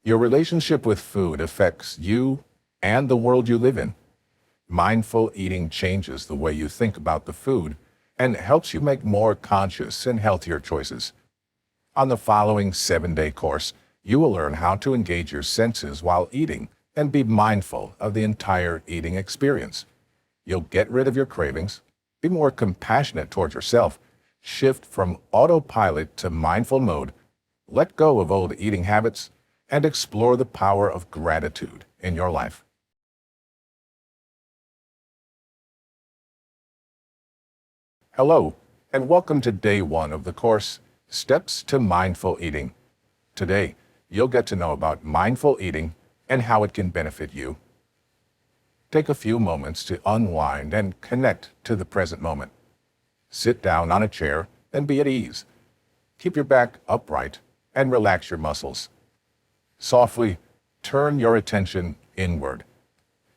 Your relationship with food affects you and the world you live in. Mindful eating changes the way you think about the food and helps you make more conscious and healthier choices. On the following 7-day course, you will learn how to engage your senses while eating and be mindful of the entire eating experience. You'll get rid of your cravings, be more compassionate towards yourself, shift from autopilot to mindful mode, let go of old eating habits, and explore the power of gratitude in your life. Hello, and welcome to day 1 of the course, Steps to Mindful Eating. Today, you'll get to know about mindful eating and how it can benefit you. Take a few moments to unwind and connect to the present moment. Sit down on a chair and be at ease. Keep your back upright and relax your muscles. Softly turn your attention inward.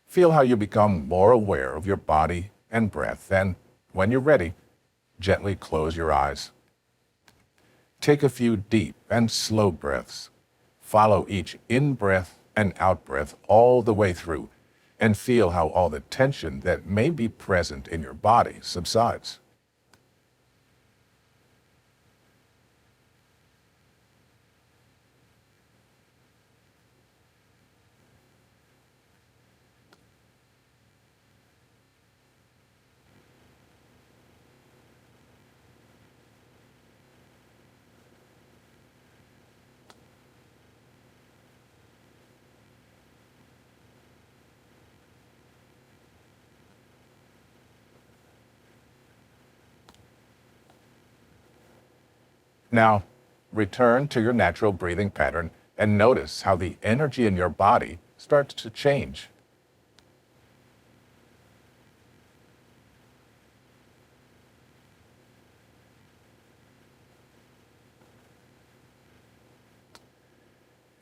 Feel how you become more aware of your body and breath, and when you're ready, gently close your eyes. Take a few deep and slow breaths. Follow each in-breath and out-breath all the way through, and feel how all the tension that may be present in your body subsides. Now, return to your natural breathing pattern and notice how the energy in your body starts to change.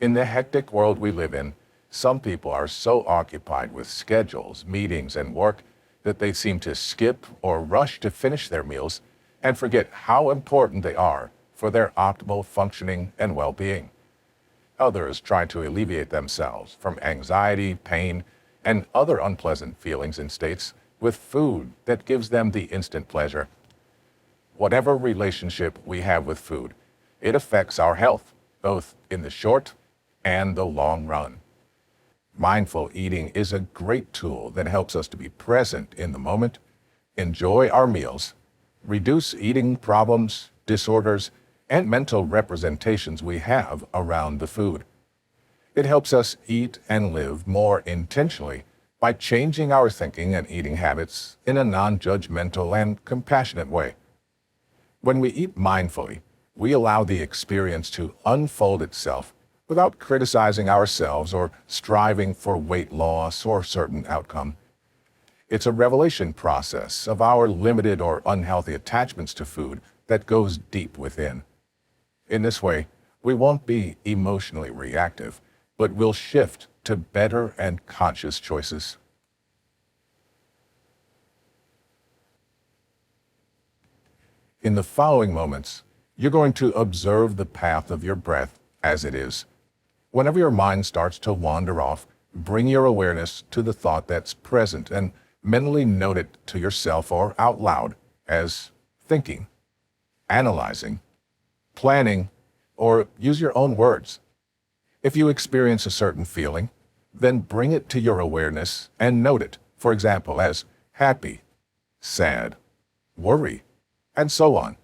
In the hectic world we live in, some people are so occupied with schedules, meetings, and work that they seem to skip or rush to finish their meals and forget how important they are for their optimal functioning and well-being. Others try to alleviate themselves from anxiety, pain, and other unpleasant feelings and states with food that gives them the instant pleasure. Whatever relationship we have with food, it affects our health, both in the short and the long run. Mindful eating is a great tool that helps us to be present in the moment, enjoy our meals, reduce eating problems, disorders, and mental representations we have around the food. It helps us eat and live more intentionally by changing our thinking and eating habits in a non-judgmental and compassionate way. When we eat mindfully, we allow the experience to unfold itself without criticizing ourselves or striving for weight loss or certain outcome. It's a revelation process of our limited or unhealthy attachments to food that goes deep within. In this way, we won't be emotionally reactive, but we'll shift to better and conscious choices. In the following moments, you're going to observe the path of your breath as it is. Whenever your mind starts to wander off, bring your awareness to the thought that's present and mentally note it to yourself or out loud as thinking, analyzing, planning, or use your own words. If you experience a certain feeling, then bring it to your awareness and note it, for example, as happy, sad, worry, and so on.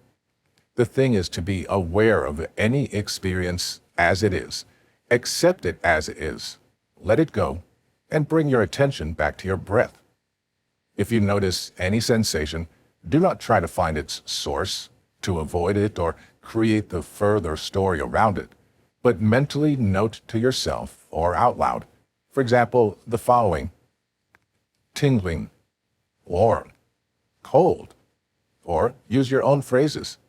The thing is to be aware of any experience as it is, accept it as it is, let it go, and bring your attention back to your breath. If you notice any sensation, do not try to find its source, to avoid it, or create the further story around it, but mentally note to yourself or out loud, for example, the following: tingling, warm, cold, or use your own phrases.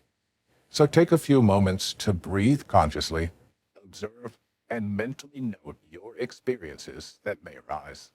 So take a few moments to breathe consciously, observe, and mentally note your experiences that may arise.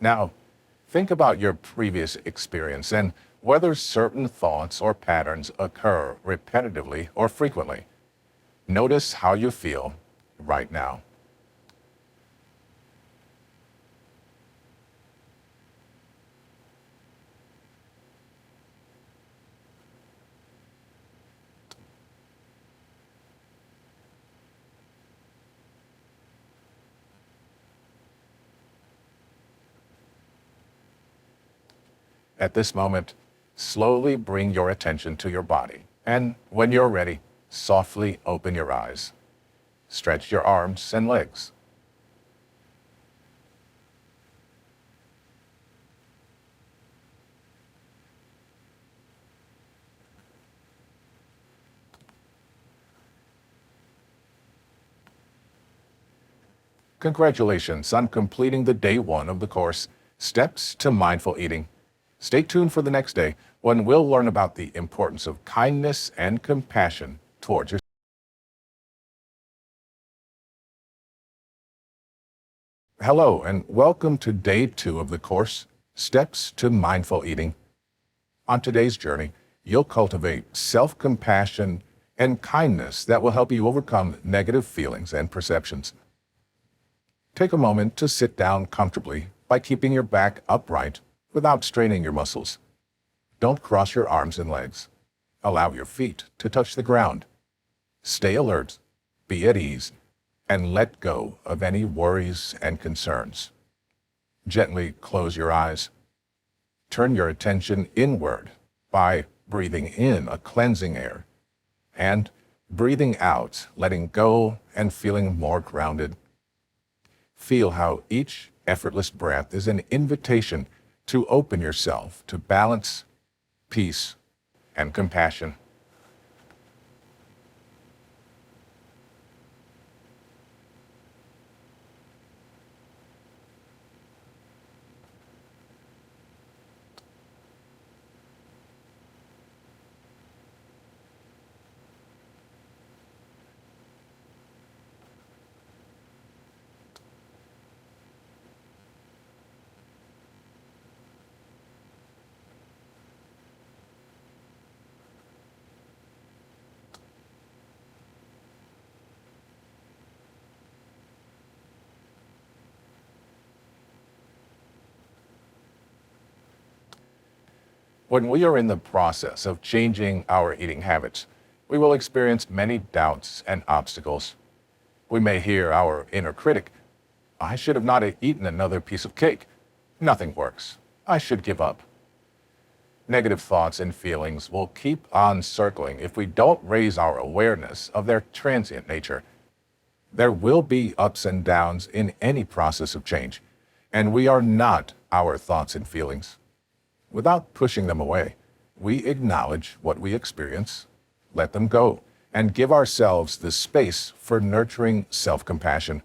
Now, think about your previous experience and whether certain thoughts or patterns occur repetitively or frequently. Notice how you feel right now. At this moment, slowly bring your attention to your body. And when you're ready, softly open your eyes. Stretch your arms and legs. Congratulations on completing the day one of the course, Steps to Mindful Eating. Stay tuned for the next day when we'll learn about the importance of kindness and compassion towards yourself. Hello, and welcome to day two of the course, Steps to Mindful Eating. On today's journey, you'll cultivate self-compassion and kindness that will help you overcome negative feelings and perceptions. Take a moment to sit down comfortably by keeping your back upright without straining your muscles. Don't cross your arms and legs. Allow your feet to touch the ground. Stay alert, be at ease, and let go of any worries and concerns. Gently close your eyes. Turn your attention inward by breathing in a cleansing air and breathing out, letting go and feeling more grounded. Feel how each effortless breath is an invitation to open yourself to balance, peace, and compassion. When we are in the process of changing our eating habits, we will experience many doubts and obstacles. We may hear our inner critic, I should have not eaten another piece of cake. Nothing works. I should give up. Negative thoughts and feelings will keep on circling if we don't raise our awareness of their transient nature. There will be ups and downs in any process of change, and we are not our thoughts and feelings. Without pushing them away, we acknowledge what we experience, let them go, and give ourselves the space for nurturing self-compassion.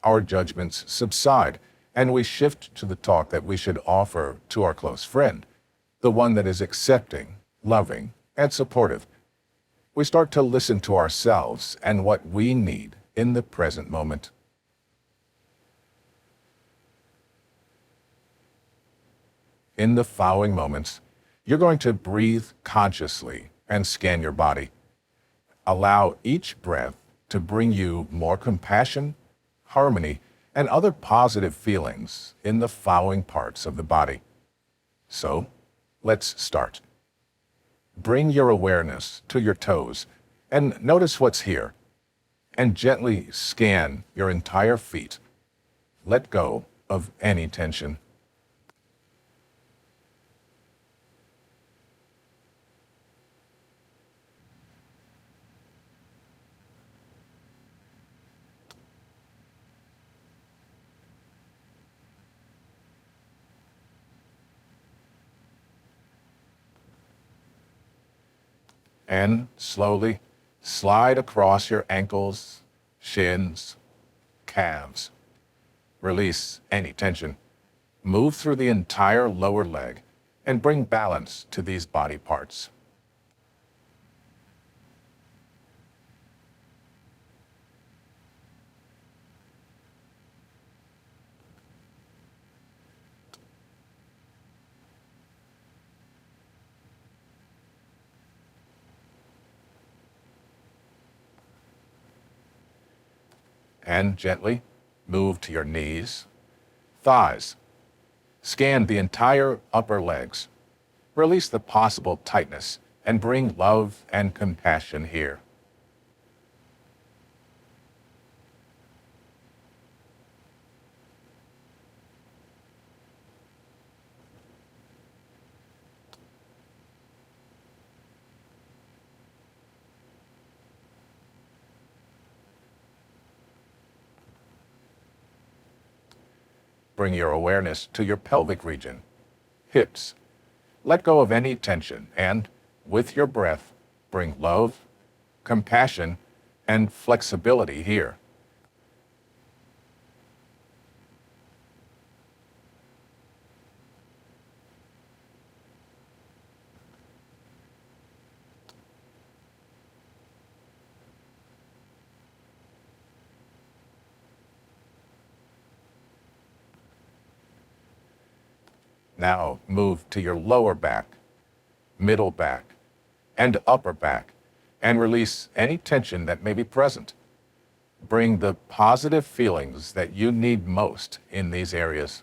Our judgments subside, and we shift to the talk that we should offer to our close friend, the one that is accepting, loving, and supportive. We start to listen to ourselves and what we need in the present moment. In the following moments, you're going to breathe consciously and scan your body. Allow each breath to bring you more compassion, harmony, and other positive feelings in the following parts of the body. So, let's start. Bring your awareness to your toes and notice what's here, and gently scan your entire feet. Let go of any tension. And slowly slide across your ankles, shins, calves. Release any tension. Move through the entire lower leg and bring balance to these body parts. And gently move to your knees, thighs. Scan the entire upper legs. Release the possible tightness and bring love and compassion here. Bring your awareness to your pelvic region, hips. Let go of any tension and, with your breath, bring love, compassion, and flexibility here. Now move to your lower back, middle back, and upper back, and release any tension that may be present. Bring the positive feelings that you need most in these areas.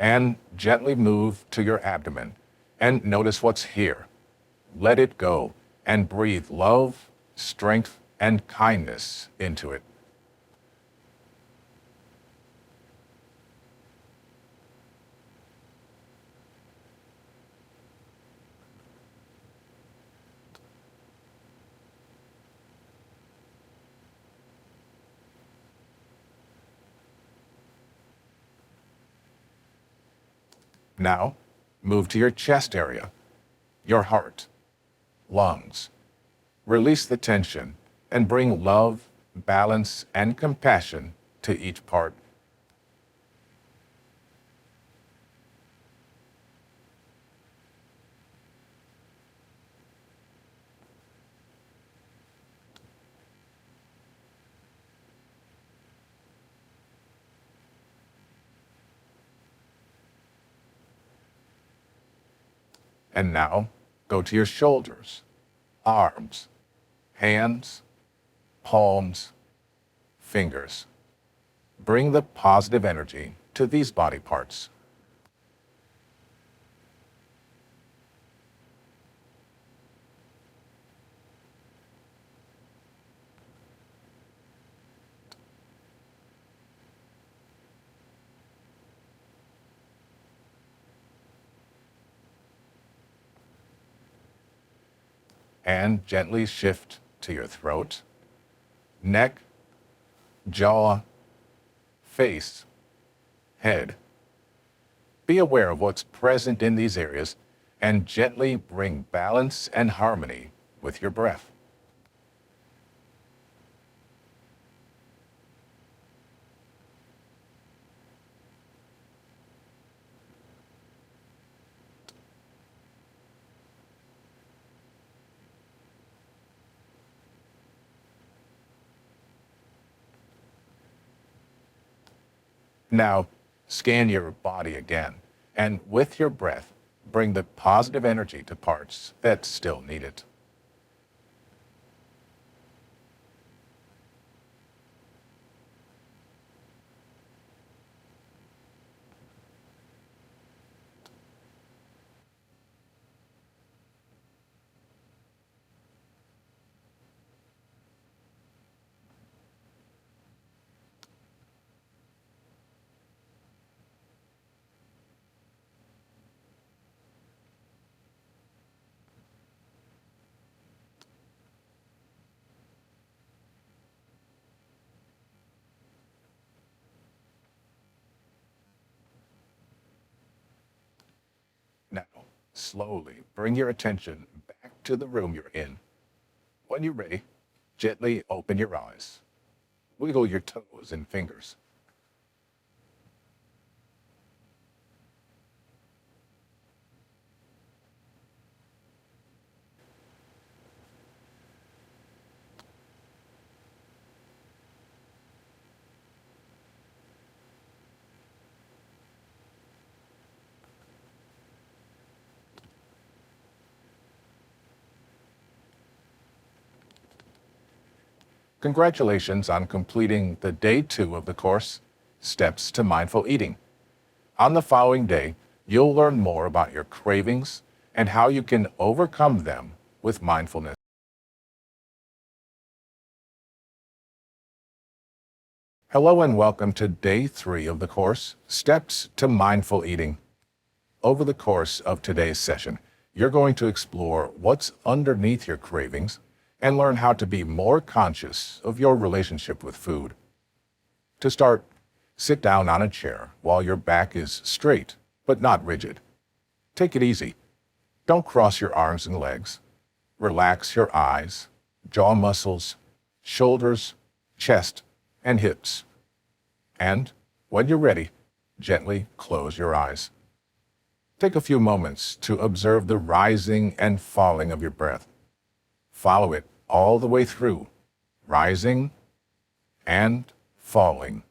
And gently move to your abdomen and notice what's here. Let it go and breathe love, strength, and kindness into it. Now, move to your chest area, your heart, lungs. Release the tension and bring love, balance, and compassion to each part. And now, go to your shoulders, arms, hands, palms, fingers. Bring the positive energy to these body parts. And gently shift to your throat, neck, jaw, face, head. Be aware of what's present in these areas and gently bring balance and harmony with your breath. Now, scan your body again, and with your breath, bring the positive energy to parts that still need it. Now, slowly bring your attention back to the room you're in. When you're ready, gently open your eyes. Wiggle your toes and fingers. Congratulations on completing the day 2 of the course, Steps to Mindful Eating. On the following day, you'll learn more about your cravings and how you can overcome them with mindfulness. Hello and welcome to day 3 of the course, Steps to Mindful Eating. Over the course of today's session, you're going to explore what's underneath your cravings and learn how to be more conscious of your relationship with food. To start, sit down on a chair while your back is straight but not rigid. Take it easy. Don't cross your arms and legs. Relax your eyes, jaw muscles, shoulders, chest, and hips. And when you're ready, gently close your eyes. Take a few moments to observe the rising and falling of your breath. Follow it all the way through, rising and falling,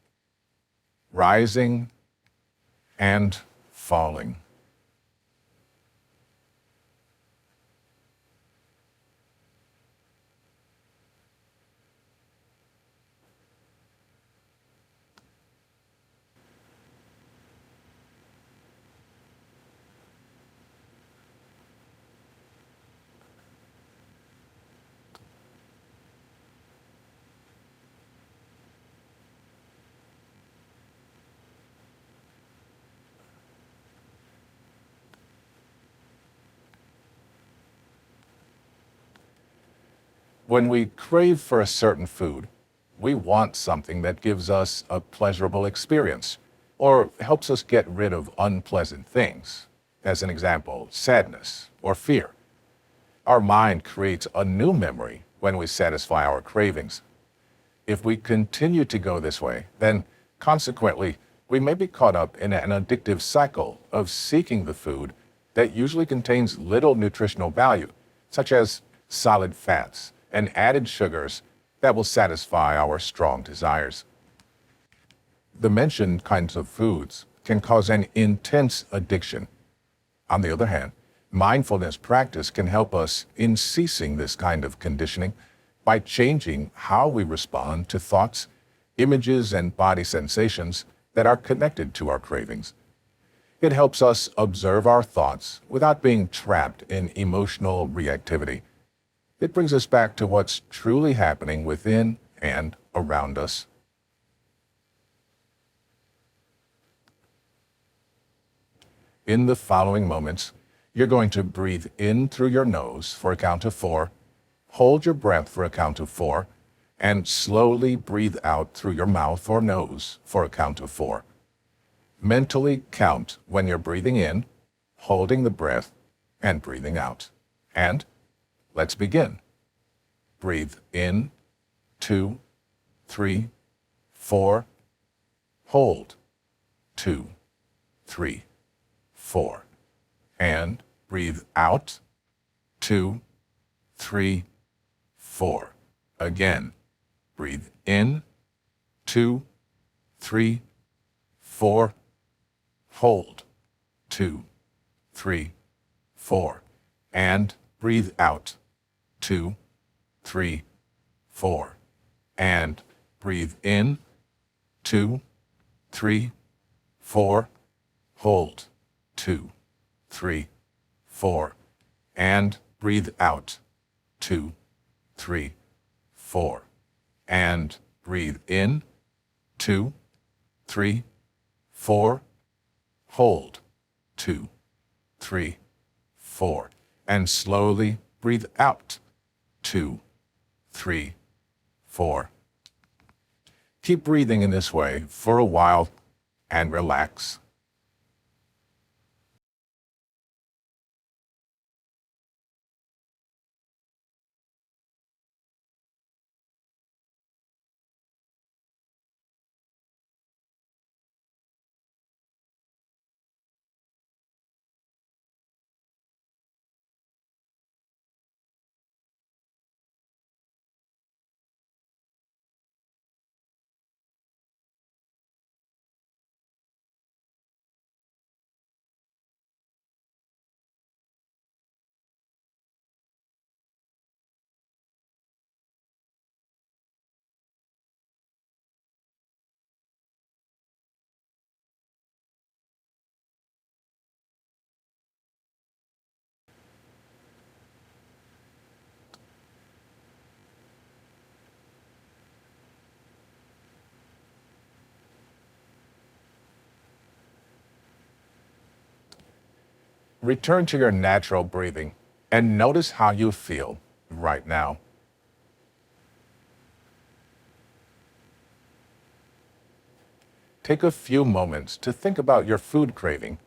rising and falling. When we crave for a certain food, we want something that gives us a pleasurable experience or helps us get rid of unpleasant things. As an example, sadness or fear. Our mind creates a new memory when we satisfy our cravings. If we continue to go this way, then consequently, we may be caught up in an addictive cycle of seeking the food that usually contains little nutritional value, such as solid fats and added sugars that will satisfy our strong desires. The mentioned kinds of foods can cause an intense addiction. On the other hand, mindfulness practice can help us in ceasing this kind of conditioning by changing how we respond to thoughts, images, and body sensations that are connected to our cravings. It helps us observe our thoughts without being trapped in emotional reactivity. It brings us back to what's truly happening within and around us. In the following moments, you're going to breathe in through your nose for a count of 4, hold your breath for a count of 4, and slowly breathe out through your mouth or nose for a count of 4. Mentally count when you're breathing in, holding the breath, and breathing out. And let's begin. Breathe in, 2, 3, 4. Hold, 2, 3, 4. And breathe out, 2, 3, 4. Again, breathe in, 2, 3, 4. Hold, 2, 3, 4. And breathe out, 2, 3, 4. And breathe in, 2, 3, 4. Hold, 2, 3, 4. And breathe out, 2, 3, 4. And breathe in, 2, 3, 4. Hold, 2, 3, 4. And slowly breathe out, 2, 3, 4. Keep breathing in this way for a while and relax. Return to your natural breathing and notice how you feel right now. Take a few moments to think about your food craving.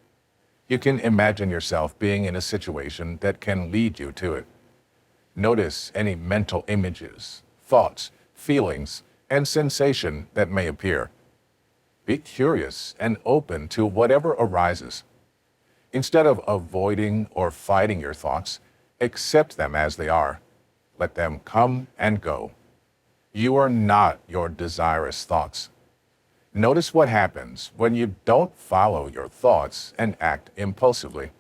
You can imagine yourself being in a situation that can lead you to it. Notice any mental images, thoughts, feelings, and sensation that may appear. Be curious and open to whatever arises. Instead of avoiding or fighting your thoughts, accept them as they are. Let them come and go. You are not your desirous thoughts. Notice what happens when you don't follow your thoughts and act impulsively.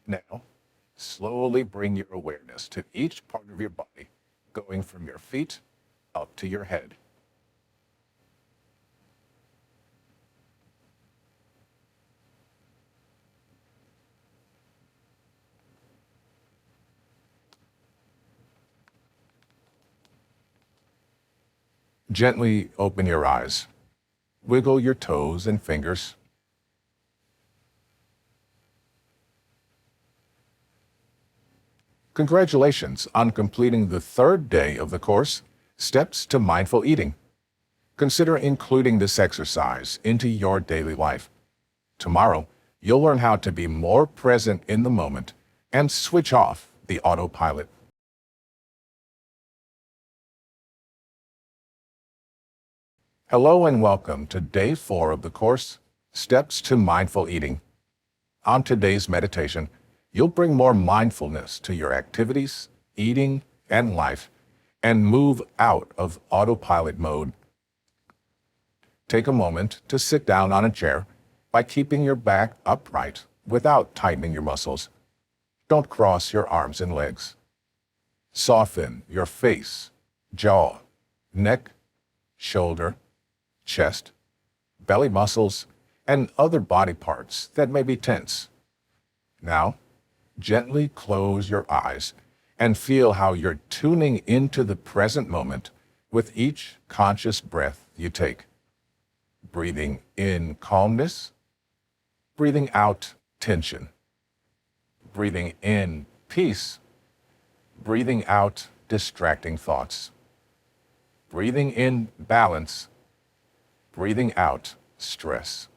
Now, slowly bring your awareness to each part of your body, going from your feet up to your head. Gently open your eyes. Wiggle your toes and fingers. Congratulations on completing the third day of the course, Steps to Mindful Eating. Consider including this exercise into your daily life. Tomorrow, you'll learn how to be more present in the moment and switch off the autopilot. Hello and welcome to day 4 of the course, Steps to Mindful Eating. On today's meditation, you'll bring more mindfulness to your activities, eating, and life, and move out of autopilot mode. Take a moment to sit down on a chair by keeping your back upright without tightening your muscles. Don't cross your arms and legs. Soften your face, jaw, neck, shoulder, chest, belly muscles, and other body parts that may be tense. Now, gently close your eyes and feel how you're tuning into the present moment with each conscious breath you take. Breathing in calmness, breathing out tension, breathing in peace, breathing out distracting thoughts, breathing in balance, breathing out stress.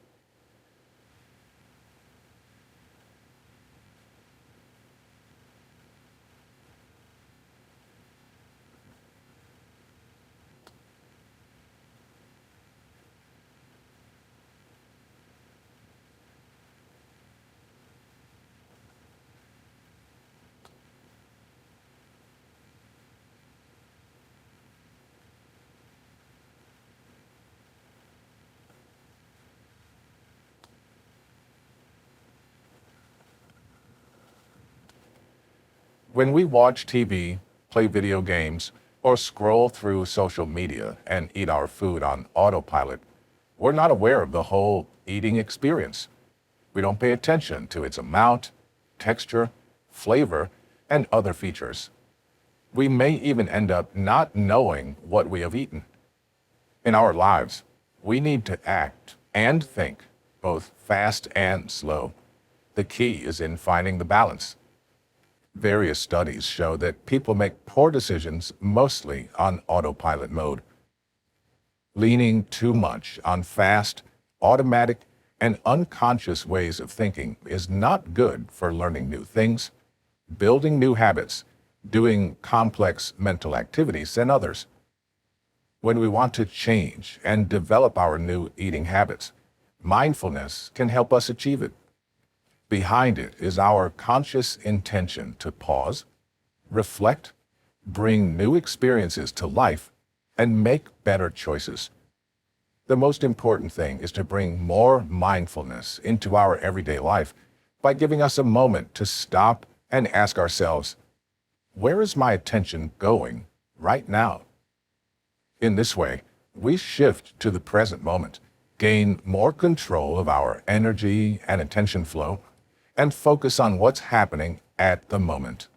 When we watch TV, play video games, or scroll through social media and eat our food on autopilot, we're not aware of the whole eating experience. We don't pay attention to its amount, texture, flavor, and other features. We may even end up not knowing what we have eaten. In our lives, we need to act and think, both fast and slow. The key is in finding the balance. Various studies show that people make poor decisions mostly on autopilot mode. Leaning too much on fast, automatic, and unconscious ways of thinking is not good for learning new things, building new habits, doing complex mental activities, and others. When we want to change and develop our new eating habits, mindfulness can help us achieve it. Behind it is our conscious intention to pause, reflect, bring new experiences to life, and make better choices. The most important thing is to bring more mindfulness into our everyday life by giving us a moment to stop and ask ourselves, where is my attention going right now? In this way, we shift to the present moment, gain more control of our energy and attention flow, and focus on what's happening at the moment.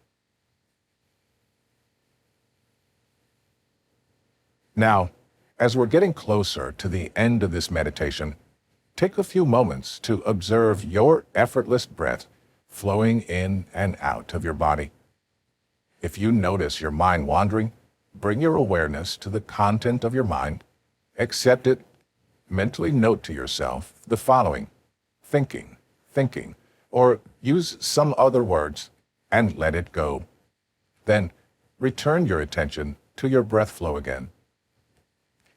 Now, as we're getting closer to the end of this meditation, take a few moments to observe your effortless breath flowing in and out of your body. If you notice your mind wandering, bring your awareness to the content of your mind, accept it, mentally note to yourself the following: thinking, or use some other words, and let it go. Then return your attention to your breath flow again.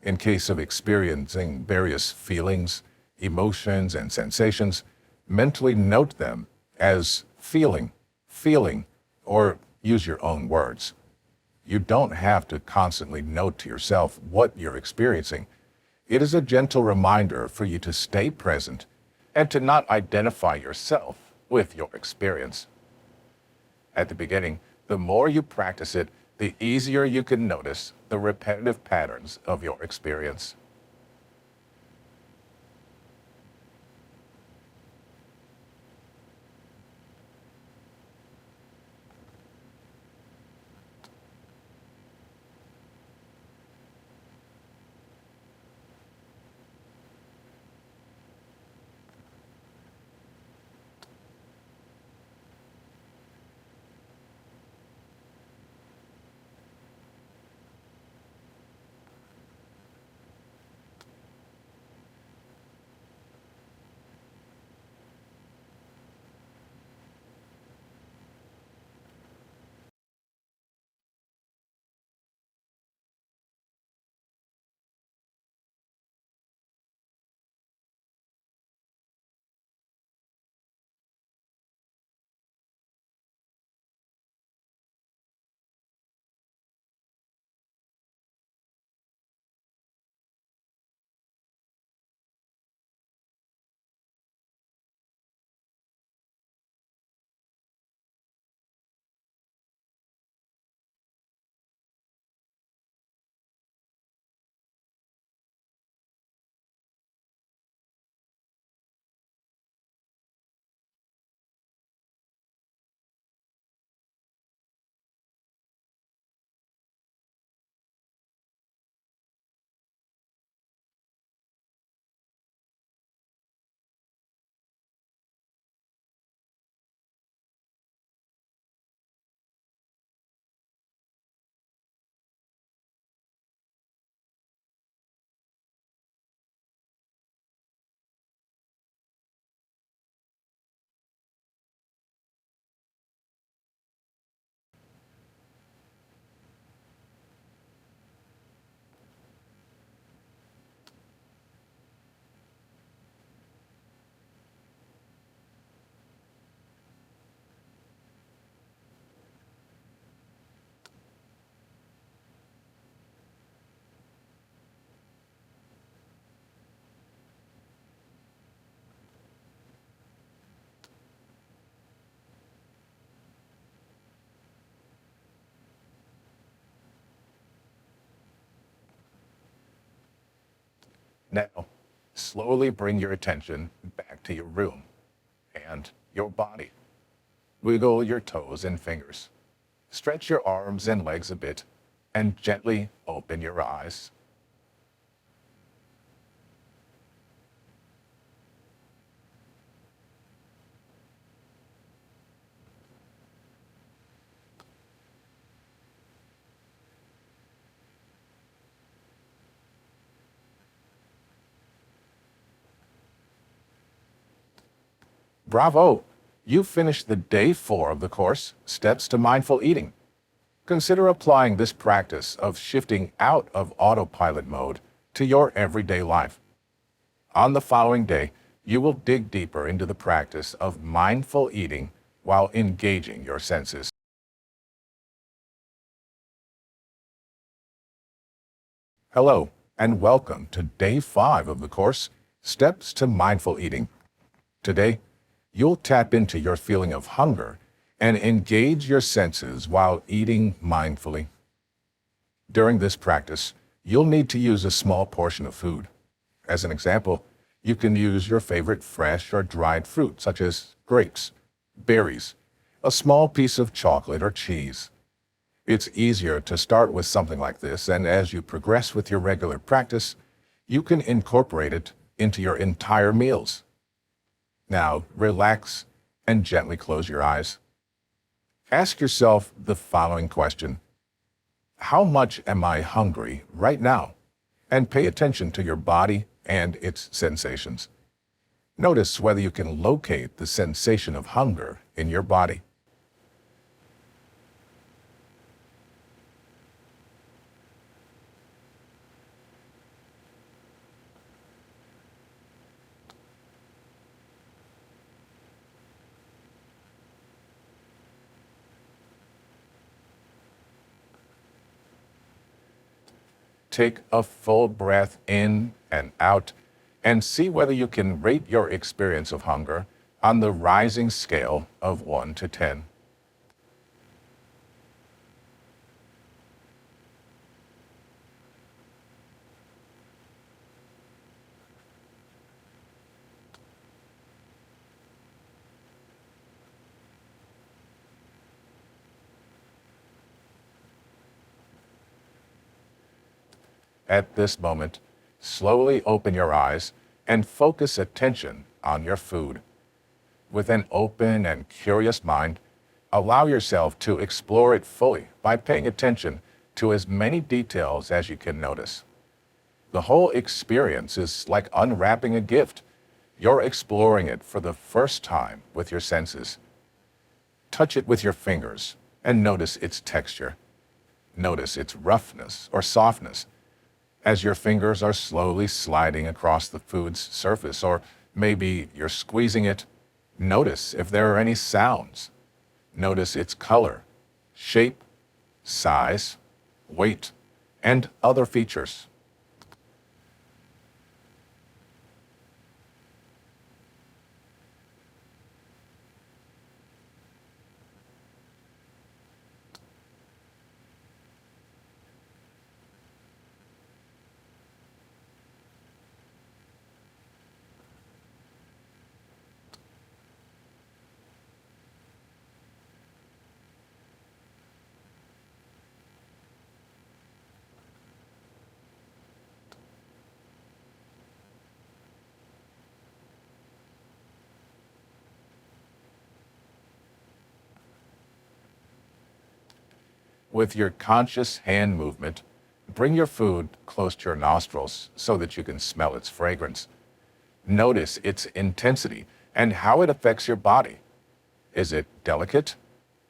In case of experiencing various feelings, emotions, and sensations, mentally note them as feeling, or use your own words. You don't have to constantly note to yourself what you're experiencing. It is a gentle reminder for you to stay present and to not identify yourself with your experience. At the beginning, the more you practice it, the easier you can notice the repetitive patterns of your experience. Now, slowly bring your attention back to your room and your body. Wiggle your toes and fingers. Stretch your arms and legs a bit and gently open your eyes. Bravo! You finished the day 4 of the course, Steps to Mindful Eating. Consider applying this practice of shifting out of autopilot mode to your everyday life. On the following day, you will dig deeper into the practice of mindful eating while engaging your senses. Hello, and welcome to day 5 of the course, Steps to Mindful Eating. Today, you'll tap into your feeling of hunger and engage your senses while eating mindfully. During this practice, you'll need to use a small portion of food. As an example, you can use your favorite fresh or dried fruit, such as grapes, berries, a small piece of chocolate or cheese. It's easier to start with something like this, and as you progress with your regular practice, you can incorporate it into your entire meals. Now, relax and gently close your eyes. Ask yourself the following question: how much am I hungry right now? And pay attention to your body and its sensations. Notice whether you can locate the sensation of hunger in your body. Take a full breath in and out and see whether you can rate your experience of hunger on the rising scale of 1 to 10. At this moment, slowly open your eyes and focus attention on your food. With an open and curious mind, allow yourself to explore it fully by paying attention to as many details as you can notice. The whole experience is like unwrapping a gift. You're exploring it for the first time with your senses. Touch it with your fingers and notice its texture. Notice its roughness or softness as your fingers are slowly sliding across the food's surface, or maybe you're squeezing it. Notice if there are any sounds. Notice its color, shape, size, weight, and other features. With your conscious hand movement, bring your food close to your nostrils so that you can smell its fragrance. Notice its intensity and how it affects your body. Is it delicate,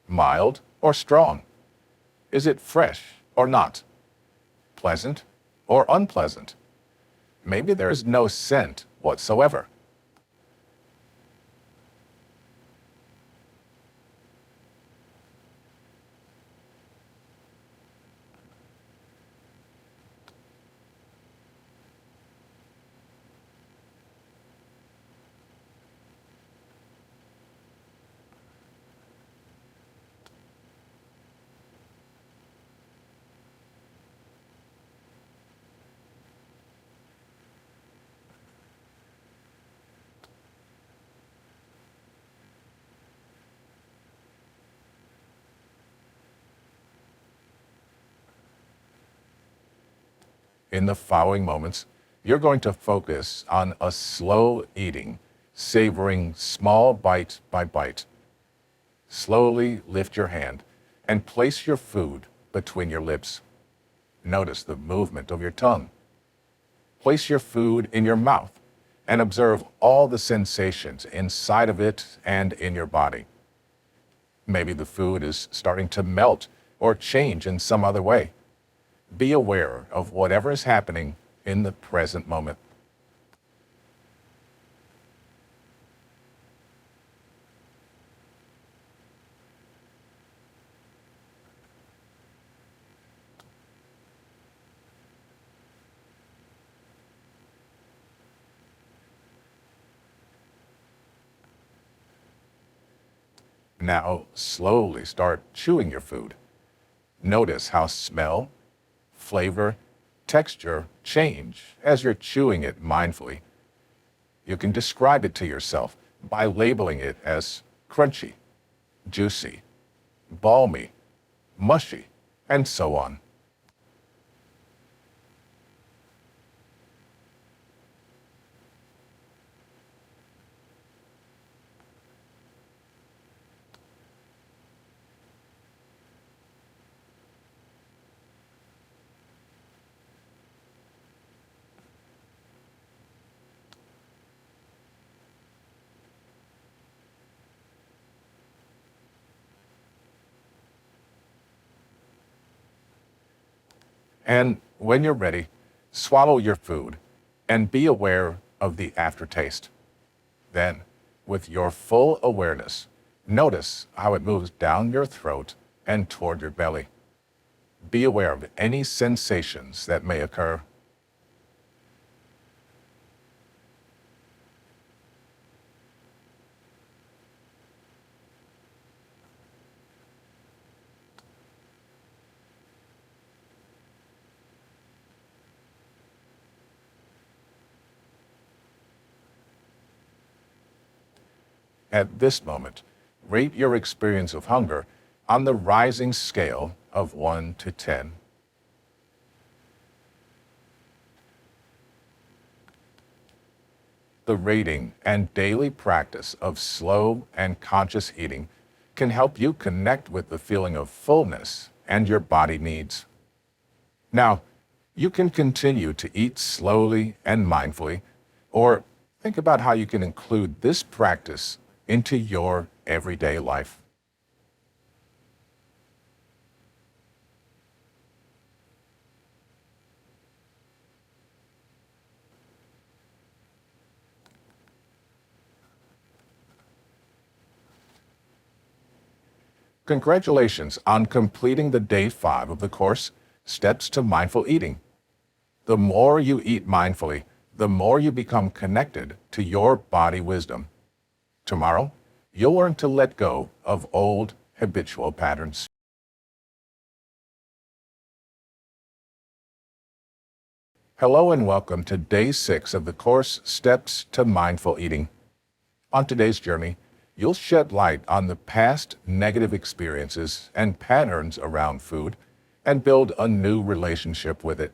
mild, or strong? Is it fresh or not? Pleasant or unpleasant? Maybe there is no scent whatsoever. In the following moments, you're going to focus on a slow eating, savoring small bite by bite. Slowly lift your hand and place your food between your lips. Notice the movement of your tongue. Place your food in your mouth and observe all the sensations inside of it and in your body. Maybe the food is starting to melt or change in some other way. Be aware of whatever is happening in the present moment. Now, slowly start chewing your food. Notice how smell, flavor, texture change as you're chewing it mindfully. You can describe it to yourself by labeling it as crunchy, juicy, balmy, mushy, and so on. And when you're ready, swallow your food and be aware of the aftertaste. Then, with your full awareness, notice how it moves down your throat and toward your belly. Be aware of any sensations that may occur. At this moment, rate your experience of hunger on the rising scale of 1 to 10. The rating and daily practice of slow and conscious eating can help you connect with the feeling of fullness and your body needs. Now, you can continue to eat slowly and mindfully, or think about how you can include this practice into your everyday life. Congratulations on completing the day 5 of the course, Steps to Mindful Eating. The more you eat mindfully, the more you become connected to your body wisdom. Tomorrow, you'll learn to let go of old habitual patterns. Hello and welcome to day 6 of the course, Steps to Mindful Eating. On today's journey, you'll shed light on the past negative experiences and patterns around food and build a new relationship with it.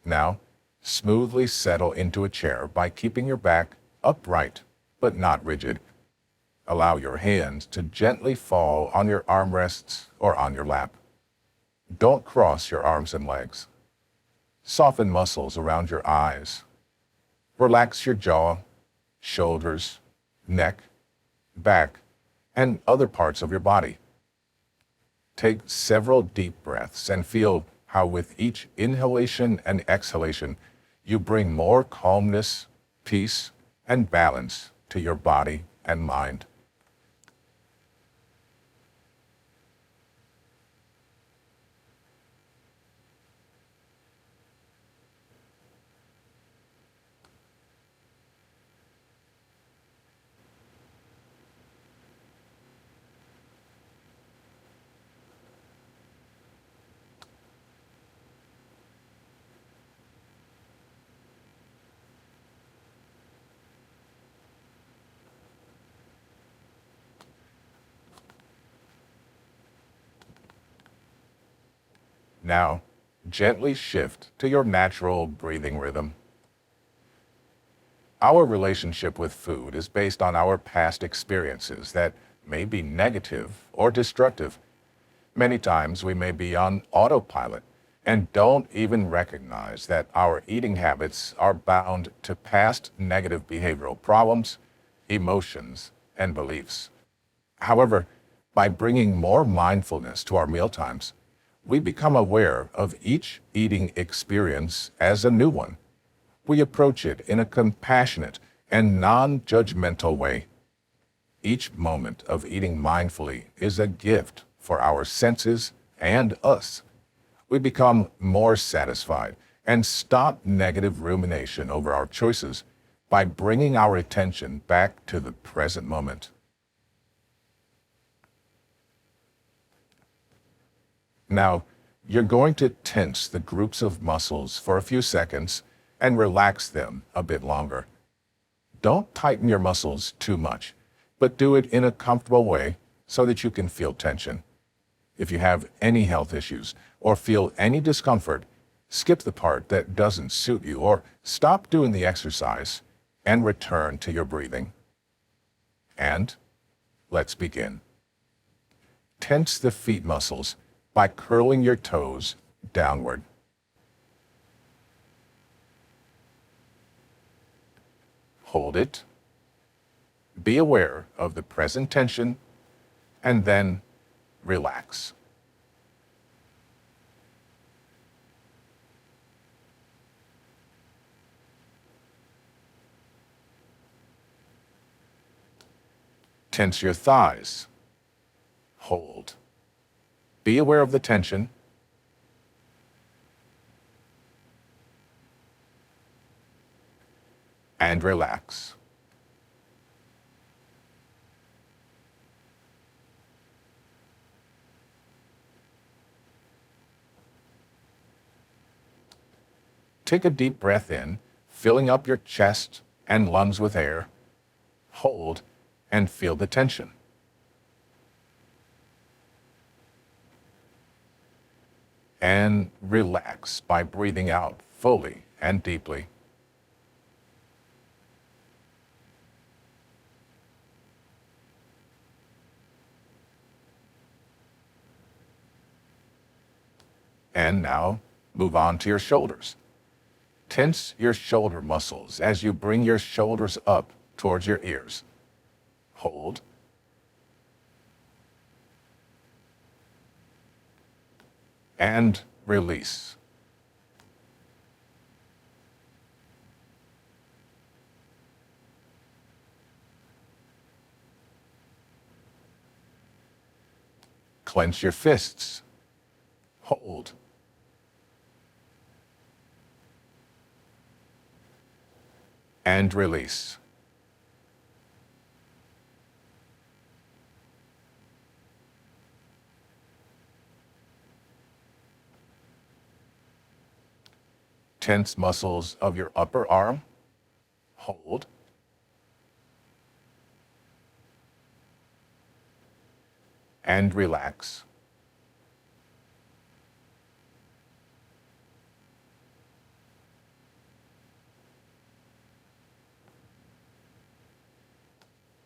Now, smoothly settle into a chair by keeping your back upright but not rigid. Allow your hands to gently fall on your armrests or on your lap. Don't cross your arms and legs. Soften muscles around your eyes. Relax your jaw, shoulders, neck, back, and other parts of your body. Take several deep breaths and feel how with each inhalation and exhalation, you bring more calmness, peace, and balance to your body and mind. Now, gently shift to your natural breathing rhythm. Our relationship with food is based on our past experiences that may be negative or destructive. Many times we may be on autopilot and don't even recognize that our eating habits are bound to past negative behavioral problems, emotions, and beliefs. However, by bringing more mindfulness to our mealtimes, we become aware of each eating experience as a new one. We approach it in a compassionate and non-judgmental way. Each moment of eating mindfully is a gift for our senses and us. We become more satisfied and stop negative rumination over our choices by bringing our attention back to the present moment. Now, you're going to tense the groups of muscles for a few seconds and relax them a bit longer. Don't tighten your muscles too much, but do it in a comfortable way so that you can feel tension. If you have any health issues or feel any discomfort, skip the part that doesn't suit you or stop doing the exercise and return to your breathing. And let's begin. Tense the feet muscles by curling your toes downward. Hold it. Be aware of the present tension and then relax. Tense your thighs. Hold. Be aware of the tension and relax. Take a deep breath in, filling up your chest and lungs with air. Hold and feel the tension. And relax by breathing out fully and deeply. And now move on to your shoulders. Tense your shoulder muscles as you bring your shoulders up towards your ears. Hold. And release. Clench your fists. Hold. And release. Tense muscles of your upper arm. Hold. And relax.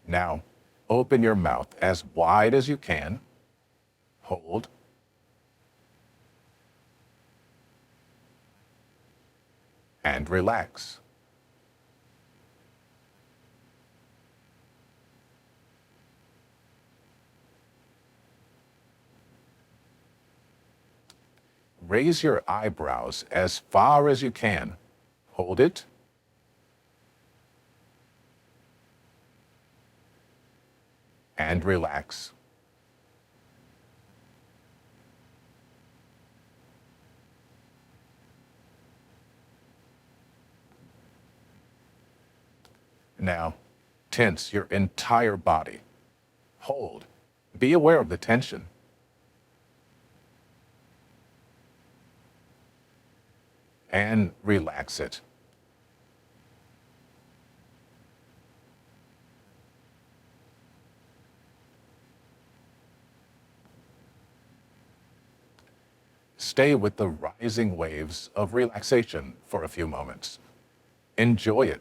Now, open your mouth as wide as you can. Hold. And relax. Raise your eyebrows as far as you can. Hold it. And relax. Now, tense your entire body. Hold. Be aware of the tension. And relax it. stay with the rising waves of relaxation for a few moments. Enjoy it.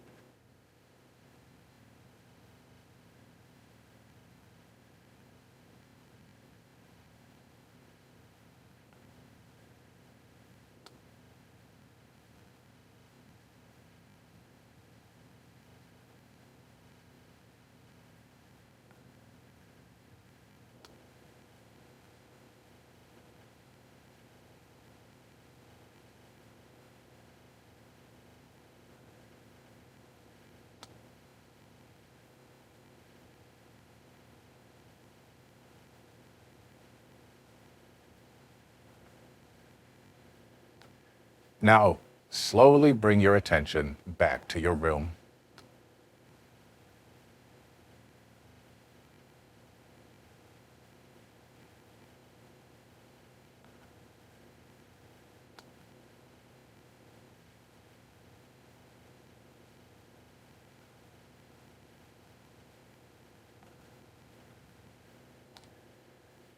Now, slowly bring your attention back to your room.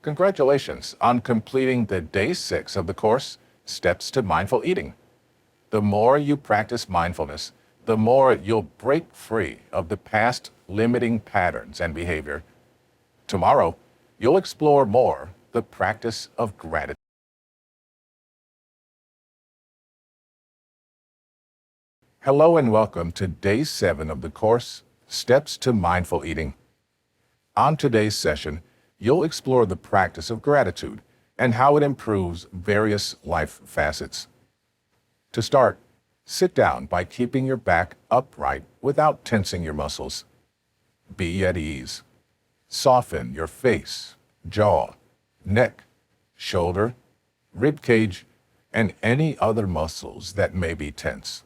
Congratulations on completing the day 6 of the course, Steps to Mindful Eating. The more you practice mindfulness, the more you'll break free of the past limiting patterns and behavior. Tomorrow, you'll explore more the practice of gratitude. Hello and welcome to day 7 of the course, Steps to Mindful Eating. On today's session, you'll explore the practice of gratitude and how it improves various life facets. To start, sit down by keeping your back upright without tensing your muscles. Be at ease. Soften your face, jaw, neck, shoulder, rib cage, and any other muscles that may be tense.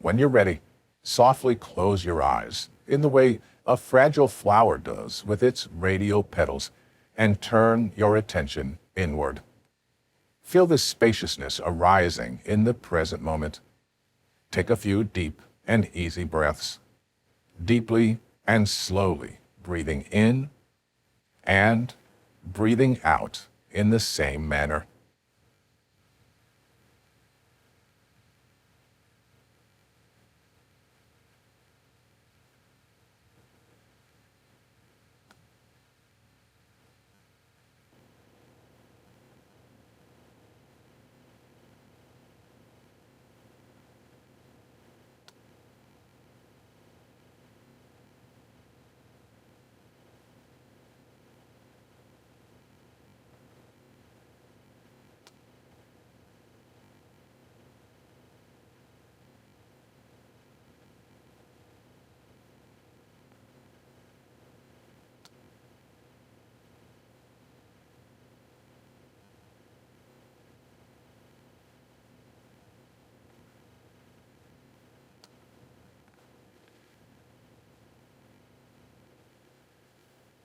When you're ready, softly close your eyes in the way a fragile flower does with its radial petals and turn your attention inward. Feel the spaciousness arising in the present moment. Take a few deep and easy breaths, deeply and slowly breathing in and breathing out in the same manner.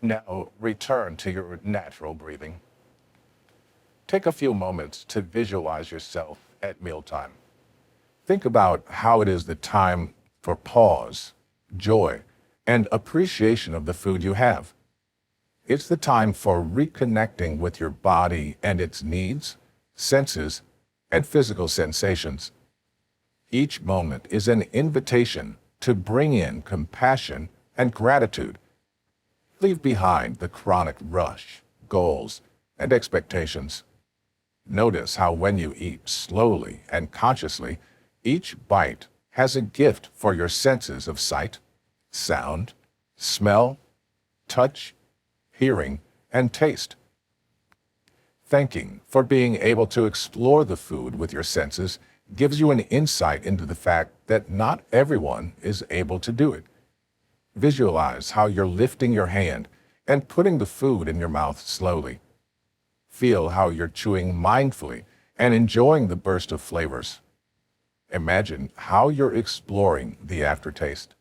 Now return to your natural breathing. Take a few moments to visualize yourself at mealtime. Think about how it is the time for pause, joy, and appreciation of the food you have. It's the time for reconnecting with your body and its needs, senses, and physical sensations. Each moment is an invitation to bring in compassion and gratitude. Leave behind the chronic rush, goals, and expectations. Notice how when you eat slowly and consciously, each bite has a gift for your senses of sight, sound, smell, touch, hearing, and taste. Thanking for being able to explore the food with your senses gives you an insight into the fact that not everyone is able to do it. Visualize how you're lifting your hand and putting the food in your mouth slowly. Feel how you're chewing mindfully and enjoying the burst of flavors. Imagine how you're exploring the aftertaste.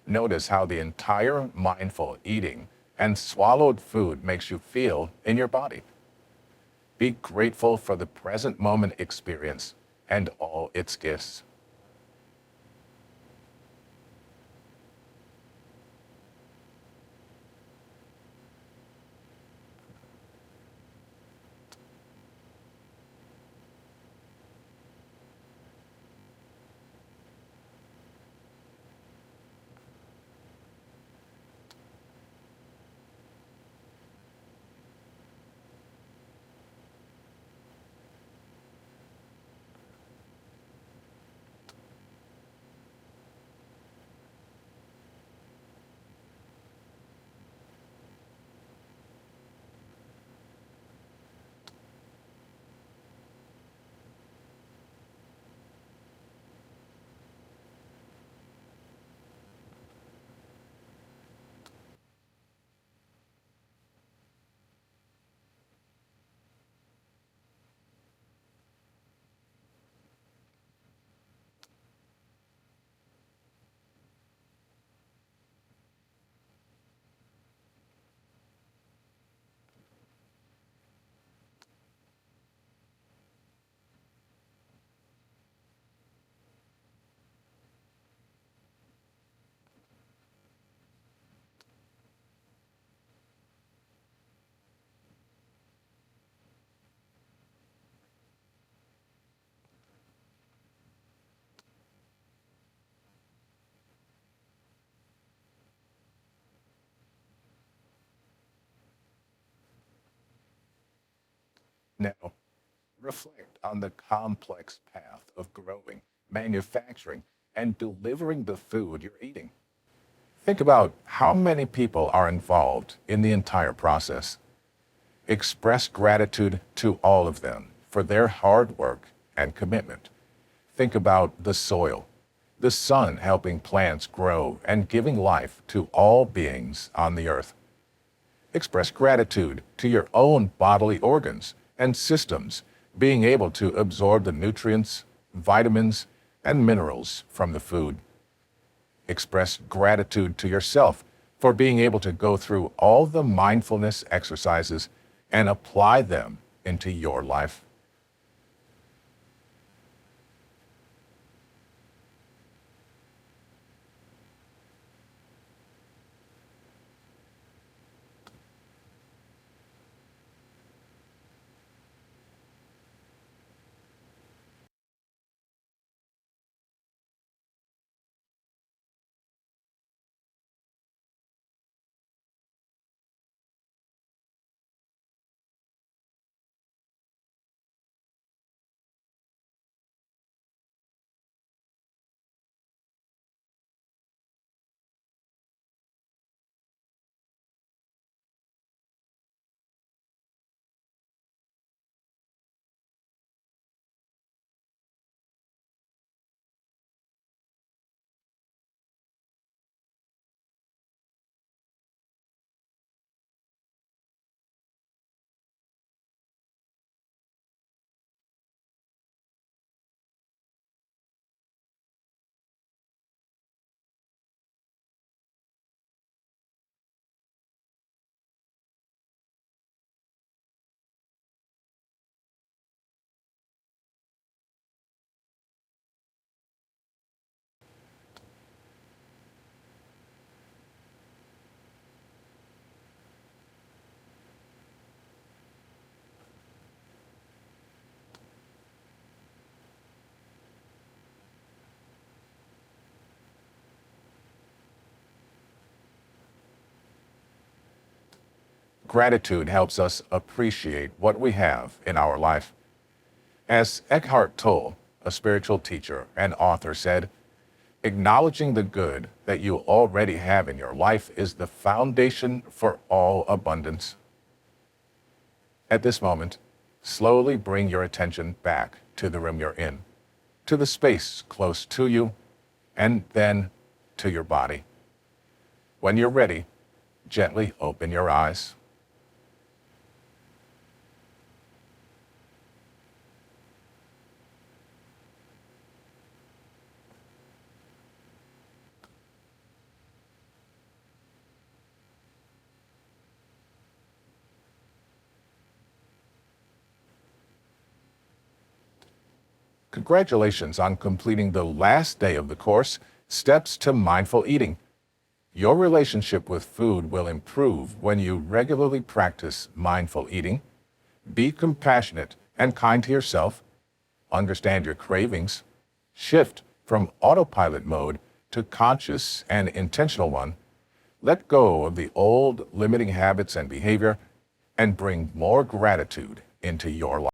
Notice how the entire mindful eating and swallowed food makes you feel in your body. Be grateful for the present moment experience and all its gifts. Now, reflect on the complex path of growing, manufacturing, and delivering the food you're eating. Think about how many people are involved in the entire process. Express gratitude to all of them for their hard work and commitment. Think about the soil, the sun helping plants grow and giving life to all beings on the earth. Express gratitude to your own bodily organs and systems being able to absorb the nutrients, vitamins, and minerals from the food. Express gratitude to yourself for being able to go through all the mindfulness exercises and apply them into your life. Gratitude helps us appreciate what we have in our life. As Eckhart Tolle, a spiritual teacher and author, said, acknowledging the good that you already have in your life is the foundation for all abundance. At this moment, slowly bring your attention back to the room you're in, to the space close to you, and then to your body. When you're ready, gently open your eyes. Congratulations on completing the last day of the course, Steps to Mindful Eating. Your relationship with food will improve when you regularly practice mindful eating. Be compassionate and kind to yourself. Understand your cravings. Shift from autopilot mode to conscious and intentional one. Let go of the old limiting habits and behavior and bring more gratitude into your life.